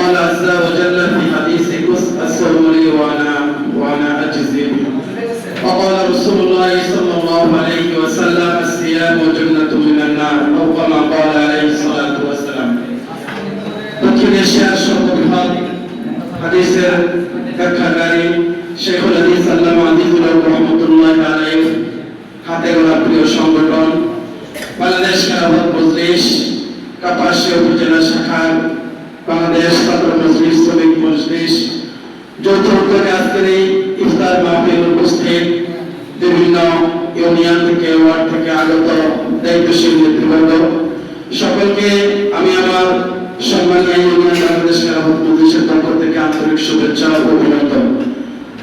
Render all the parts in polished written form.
قال عز وجل في حديث الصوم لي وانا اجزي به. وقال رسول الله صلى الله عليه وسلم الصيام جنة من النار او كما قال عليه الصلاة والسلام. দক্ষিণ এশিয়ার সর্ববৃহৎ হাদিসের ব্যাখ্যাকারী শেখুল হাদিস আল্লামা আজিজুল হক রহমাতুল্লাহি আলাইহি হাতে গড়া প্রিয় সংগঠন বাংলাদেশ খেলাফত মজলিস কাপাসিয়া উপজেলা শাখার বাংলাদেশ ছাত্র মজলিস শ্রমিক মজলিস যৌথ উদ্যোগে আজকের এই ইফতার মাহফিল উপস্থিত বিভিন্ন ইউনিয়ন থেকে ওয়ার্ড থেকে আগত দায়িত্বশীল নেতৃবৃন্দ সকলকে আমি আমার সম্মানীয় ইউনিয়ন বাংলাদেশ খেলাফত মজলিসের পক্ষ থেকে আন্তরিক শুভেচ্ছা ও অভিনন্দন।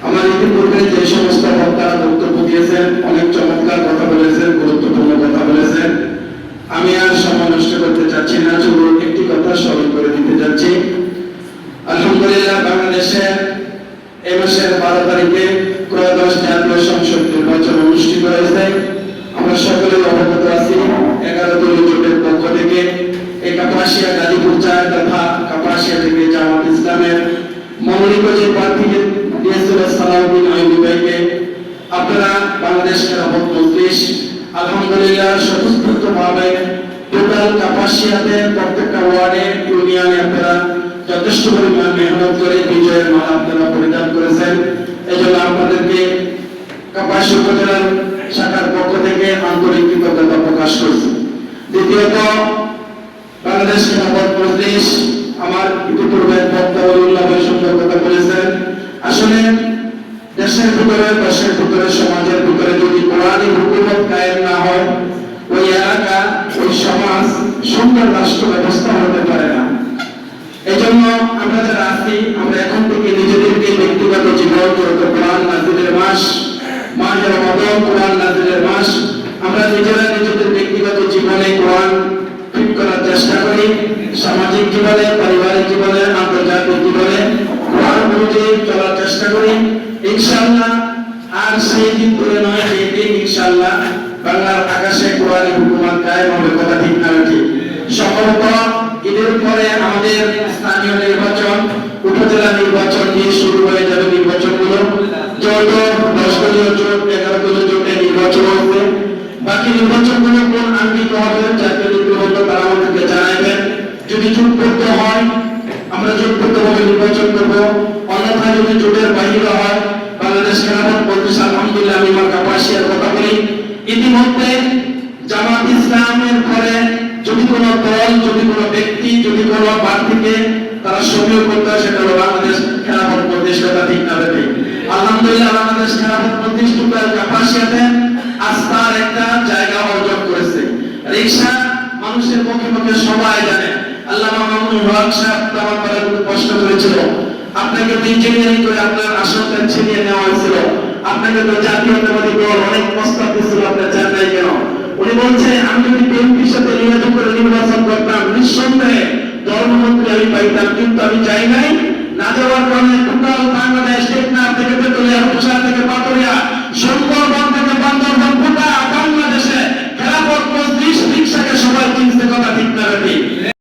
আমার ইতিপূর্বে যে সমস্ত বক্তারা বক্তব্য দিয়েছেন অনেক চমৎকার কথা বলেছেন, গুরুত্বপূর্ণ কথা বলেছেন। আমি আর সময় নষ্ট করতে চাচ্ছি না, শুধু একটি কথা স্মরণ করে দিতে যাচ্ছি। আলহামদুলিল্লাহ বাংলাদেশে এই মাসের 12 তারিখে ত্রয়োদশ জাতীয় সংসদ নির্বাচন অনুষ্ঠিত হয়েছে। আমরা সকলে অবগত আছি 11 দলীয় জোটের পক্ষ থেকে এই কাপাসিয়া গাজীপুর চার তথা কাপাসিয়া থেকে জামাত ইসলামের মনোনীত যে প্রার্থীকে দিয়েছিল সালাউদ্দিন আইয়ুবী ভাইকে আপনারা বাংলাদেশ খেলাফত মজলিস আলহামদুলিল্লাহ স্বতঃস্ফূর্তভাবে টোটাল কাপাসিয়াতে প্রত্যেকটা ওয়ার্ডে ইউনিয়নে আপনারা যথেষ্ট পরিমাণ মেহনত করে বিজয়ের মালা আপনারা পরিধান করেছেন। এই জন্য আপনাদেরকে কাপাসিয়া উপজেলার শাখার পক্ষ থেকে আন্তরিক কৃতজ্ঞতা প্রকাশ করছি। দ্বিতীয়ত বাংলাদেশ খেলাফত মজলিস আমার ইতিপূর্বে বক্তা ওলিউল্লাহ ভাই সুন্দর কথা বলেছেন। আসলে দেশের ভিতরে দেশের ভিতরে সমাজের ভিতরে যদি কোরআনী হুকুমত কায়েম না হয় ওই এলাকা ওই সমাজ সুন্দর রাষ্ট্র ব্যবস্থা হতে পারে না। এই জন্য আমরা যারা আছি আমরা এখন থেকে নিজেদেরকে ব্যক্তিগত জীবন যেহেতু কোরআন নাজিলের মাস মাহে রমাদান কোরআন নাজিলের মাস আমরা নিজেরা নিজেদের ব্যক্তিগত জীবনে কোরআন ঠিক করার চেষ্টা করি, সামাজিক জীবনে পারিবারিক জীবনে আন্তর্জাতিক জীবনে কোরআন অনুযায়ী চলার চেষ্টা করি। ইনশাআল্লাহ আর সেই দিন ধরে নয় যে দিন ইনশাআল্লাহ বাংলার আকাশে কোরআনী হুকুমত কায়েম হবে, কথা ঠিক না ঠিক? সম্ভবত ঈদের পরে আমাদের স্থানীয় নির্বাচন উপজেলা নির্বাচন দিয়ে শুরু হয়ে যাবে নির্বাচনগুলো। যেহেতু 10 দলীয় জোট 11 দলীয় জোটে নির্বাচন হবে, বাকি নির্বাচনগুলো কোন আঙ্গিক হবে জাতীয় নেতৃবৃন্দ তারা আমাদেরকে জানাবেন। যদি জোটবদ্ধ হয় আমরা জোটবদ্ধভাবে নির্বাচন করবো, অন্যথায় যদি জোটের বাহিরে হয় বাংলাদেশ খেলাফত মজলিস আলহামদুলিল্লাহ আমি আমার কাপাসিয়ার কথা বলি ইতিমধ্যে জামাত ইসলামের পরে যদি কোনো দল যদি কোনো ব্যক্তি যদি কোনো প্রার্থীকে তারা সক্রিয় করতে হয় সেটা হলো বাংলাদেশ খেলাফত মজলিস, কথা ঠিক না ঠিক? আলহামদুলিল্লাহ বাংলাদেশ খেলাফত মজলিস টোটাল কাপাসিয়াতে আস্থার একটা জায়গা অর্জন করেছে। রিকশা মানুষের পক্ষে পক্ষে সবাই জানে আল্লামা মামুনুল হক সাহেব আমার পরে খুব কষ্ট করেছিল, আপনাকে তো ইঞ্জিনিয়ারিং করে আপনার আসনটা ছিনিয়ে নেওয়া হয়েছিল, আপনাকে তো জাতীয়তাবাদী দল অনেক প্রস্তাব দিয়েছিল, আপনি চান নাই কেন? উনি বলছে আমি যদি বিএনপির সাথে যোগাযোগ করে নির্বাচন করতাম নিঃসন্দেহে ধর্মমন্ত্রী আমি পাইতাম, কিন্তু আমি চাই নাই। না যাওয়ার কারণে টোটাল বাংলাদেশ টেকনাফ থেকে তেতুলিয়া প্রসাদ থেকে পাতুরিয়া সুন্দরবন থেকে বান্দরবন গোটা বাংলাদেশে খেলাফত মজলিস রিকশাকে সবাই চিনতে, কথা ঠিক না ঠিক?